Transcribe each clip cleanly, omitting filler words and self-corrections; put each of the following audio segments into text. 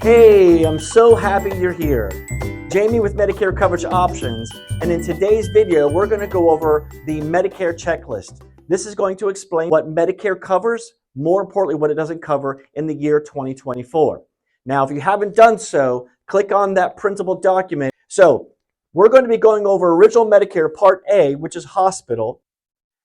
Hey, I'm so happy you're here. Jamie with Medicare Coverage Options, and in today's video, we're going to go over the Medicare checklist. This is going to explain what Medicare covers, more importantly, what it doesn't cover in the year 2024. Now, if you haven't done so, click on that printable document. So, we're going to be going over original Medicare Part A, which is hospital,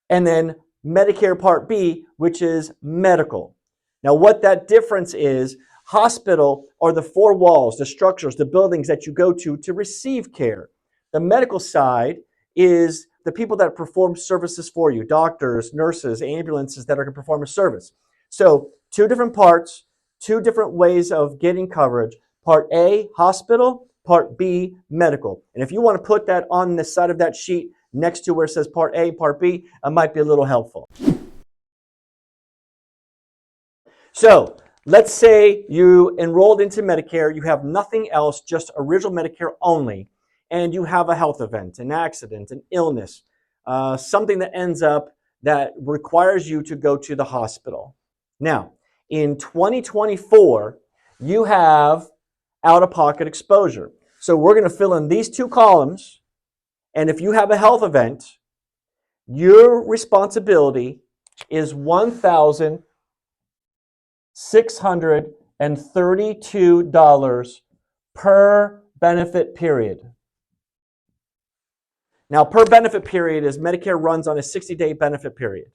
and then Medicare Part B, which is medical. Now, what that difference is, hospital are the four walls, the structures, the buildings that you go to receive care. The medical side is the people that perform services for you, doctors, nurses, ambulances that are going to perform a service. So, two different parts, two different ways of getting coverage. Part A, hospital. Part B, medical. And if you want to put that on the side of that sheet next to where it says Part A, Part B, it might be a little helpful. So let's say you enrolled into Medicare, you have nothing else, just original Medicare only, and you have a health event, an accident, an illness, something that ends up that requires you to go to the hospital. Now, in 2024, you have out-of-pocket exposure. So we're going to fill in these two columns, and if you have a health event, your responsibility is $1,632 per benefit period. Now, per benefit period is Medicare runs on a 60-day benefit period.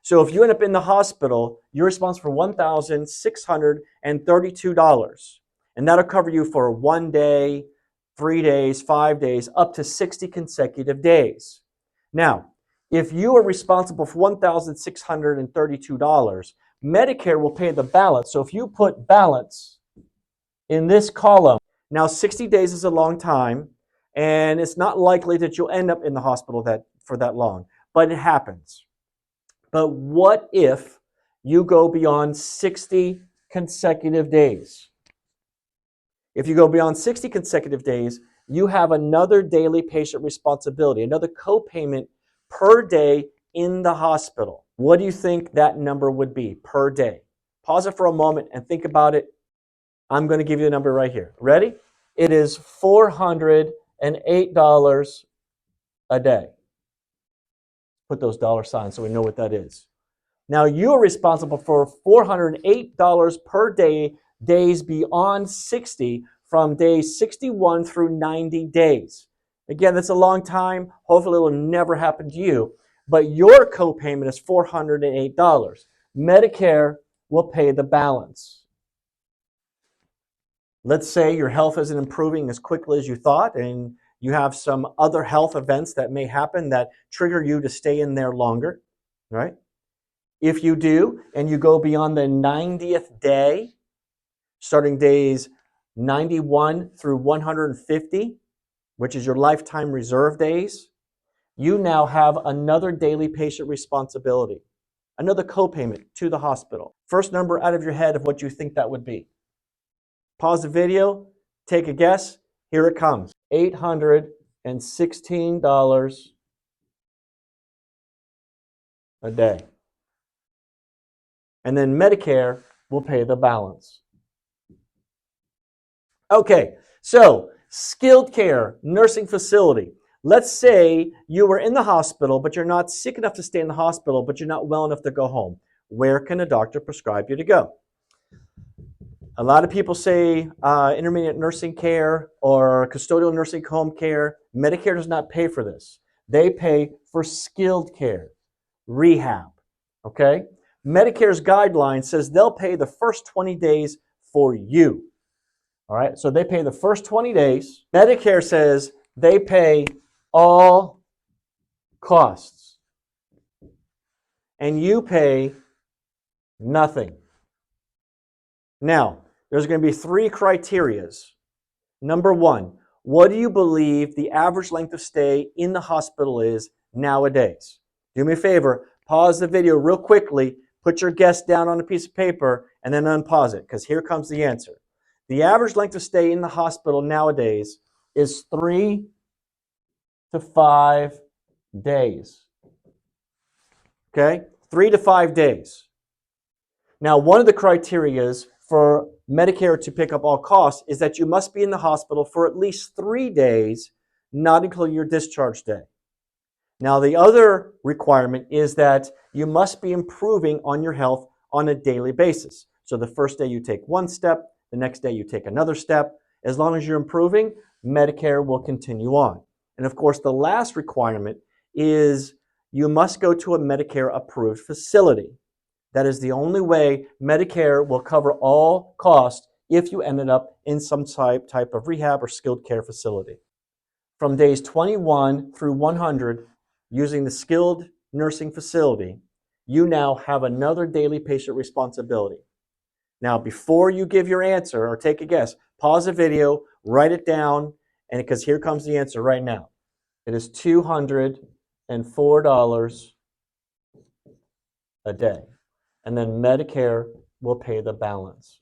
So if you end up in the hospital, you're responsible for $1,632. And that'll cover you for 1 day, 3 days, 5 days, up to 60 consecutive days. Now, if you are responsible for $1,632, Medicare will pay the balance. So if you put balance in this column, now 60 days is a long time, and it's not likely that you'll end up in the hospital for that long, but it happens. But what if you go beyond 60 consecutive days? If you go beyond 60 consecutive days, you have another daily patient responsibility, another copayment per day in the hospital. What do you think that number would be per day? Pause it for a moment and think about it. I'm going to give you the number right here. Ready? It is $408 a day. Put those dollar signs so we know what that is. Now, you're responsible for $408 per day, days beyond 60, from days 61 through 90 days. Again, that's a long time. Hopefully, it will never happen to you. But your copayment is $408. Medicare will pay the balance. Let's say your health isn't improving as quickly as you thought, and you have some other health events that may happen that trigger you to stay in there longer, right? If you do, and you go beyond the 90th day, starting days 91 through 150, which is your lifetime reserve days, you now have another daily patient responsibility, another copayment to the hospital. First number out of your head of what you think that would be. Pause the video, take a guess. Here it comes. $816 a day. And then Medicare will pay the balance. Okay, so skilled care, nursing facility. Let's say you were in the hospital, but you're not sick enough to stay in the hospital, but you're not well enough to go home. Where can a doctor prescribe you to go? A lot of people say intermediate nursing care or custodial nursing home care. Medicare does not pay for this. They pay for skilled care, rehab, okay? Medicare's guideline says they'll pay the first 20 days for you. All right, so they pay the first 20 days. Medicare says they pay all costs. And you pay nothing. Now, there's going to be 3 criterias. Number 1, what do you believe the average length of stay in the hospital is nowadays? Do me a favor, pause the video real quickly, put your guess down on a piece of paper, and then unpause it, because here comes the answer. The average length of stay in the hospital nowadays is 3 to 5 days. Okay? 3 to 5 days. Now, one of the criterias for Medicare to pick up all costs is that you must be in the hospital for at least 3 days, not including your discharge day. Now, the other requirement is that you must be improving on your health on a daily basis. So the first day you take one step, the next day you take another step. As long as you're improving, Medicare will continue on. And of course, the last requirement is you must go to a Medicare approved facility. That is the only way Medicare will cover all costs if you ended up in some type of rehab or skilled care facility. From days 21 through 100, using the skilled nursing facility, you now have another daily patient responsibility. Now, before you give your answer or take a guess, pause the video, write it down, and because here comes the answer right now. It is $204 a day. And then Medicare will pay the balance.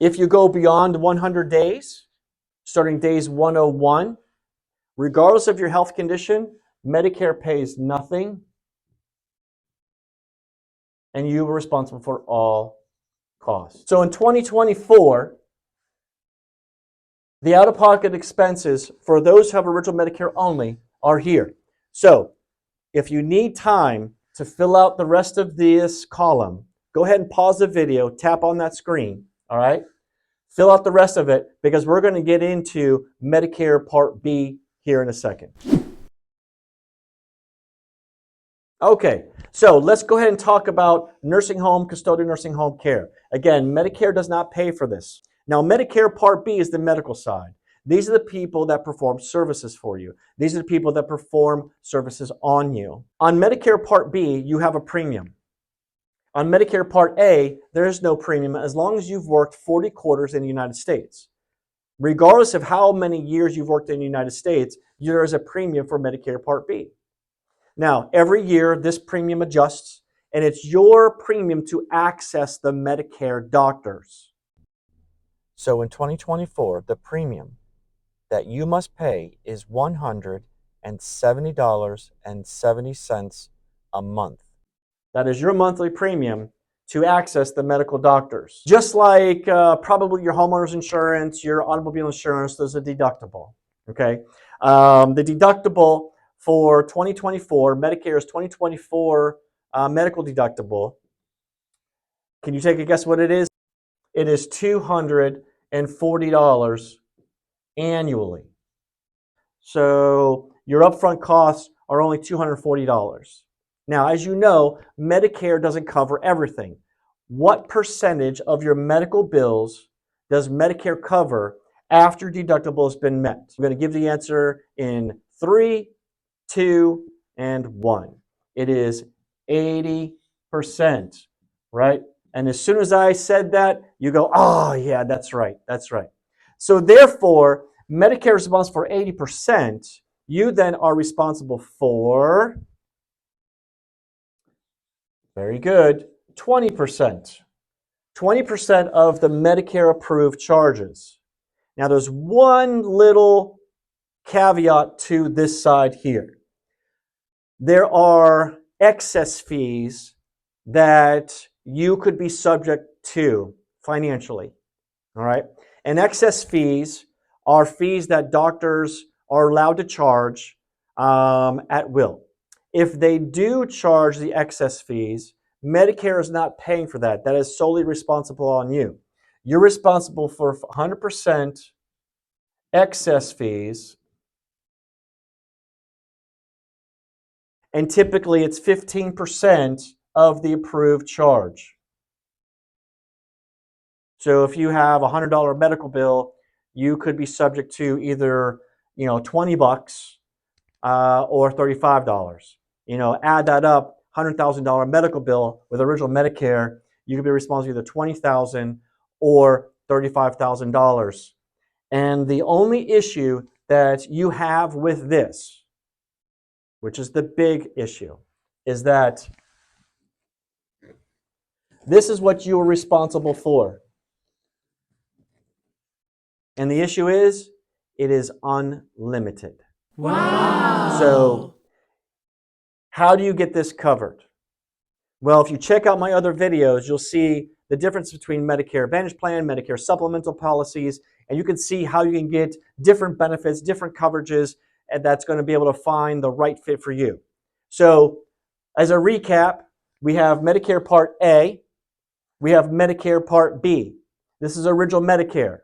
If you go beyond 100 days, starting days 101, regardless of your health condition, Medicare pays nothing, and you are responsible for all costs. So in 2024, the out-of-pocket expenses for those who have original Medicare only are here. So if you need time to fill out the rest of this column, go ahead and pause the video, tap on that screen, all right? Fill out the rest of it because we're going to get into Medicare Part B here in a second. Okay, so let's go ahead and talk about nursing home, custodial nursing home care. Again, Medicare does not pay for this. Now, Medicare Part B is the medical side. These are the people that perform services for you. These are the people that perform services on you. On Medicare Part B, you have a premium. On Medicare Part A, there is no premium as long as you've worked 40 quarters in the United States. Regardless of how many years you've worked in the United States, there is a premium for Medicare Part B. Now, every year, this premium adjusts, and it's your premium to access the Medicare doctors. So in 2024, the premium that you must pay is $170.70 a month. That is your monthly premium to access the medical doctors. Just like probably your homeowner's insurance, your automobile insurance, there's a deductible, okay? The deductible for 2024, Medicare's 2024 medical deductible, can you take a guess what it is? It is $240 annually. So your upfront costs are only $240. Now, as you know, Medicare doesn't cover everything. What percentage of your medical bills does Medicare cover after deductible has been met? I'm going to give the answer in 3, 2, and 1. It is 80%, right? And as soon as I said that, you go, oh, yeah, that's right, that's right. So therefore, Medicare is responsible for 80%. You then are responsible for, very good, 20%. 20% of the Medicare approved charges. Now there's one little caveat to this side here. There are excess fees that you could be subject to financially, all right? And excess fees are fees that doctors are allowed to charge at will. If they do charge the excess fees, Medicare is not paying for that. That is solely responsible on you. You're responsible for 100% excess fees, and typically it's 15% of the approved charge. So if you have a $100 medical bill, you could be subject to either, $20 or $35. Add that up, $100,000 medical bill with original Medicare, you could be responsible for either $20,000 or $35,000. And the only issue that you have with this, which is the big issue, is that this is what you are responsible for. And the issue is, it is unlimited. Wow. So, how do you get this covered? Well, if you check out my other videos, you'll see the difference between Medicare Advantage Plan, Medicare supplemental policies, and you can see how you can get different benefits, different coverages, and that's going to be able to find the right fit for you. So as a recap, we have Medicare Part A, we have Medicare Part B. This is original Medicare.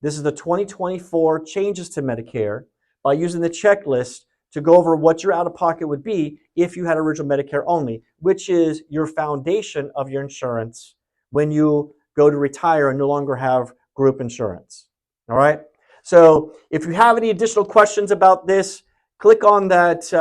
This is the 2024 changes to Medicare by using the checklist to go over what your out-of-pocket would be if you had original Medicare only, which is your foundation of your insurance when you go to retire and no longer have group insurance. All right? So if you have any additional questions about this, click on that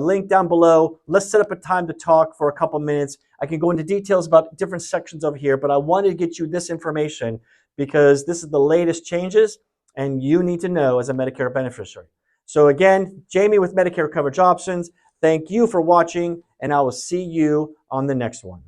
link down below. Let's set up a time to talk for a couple minutes. I can go into details about different sections over here, but I wanted to get you this information because this is the latest changes and you need to know as a Medicare beneficiary. So again, Jamie with Medicare Coverage Options, thank you for watching, and I will see you on the next one.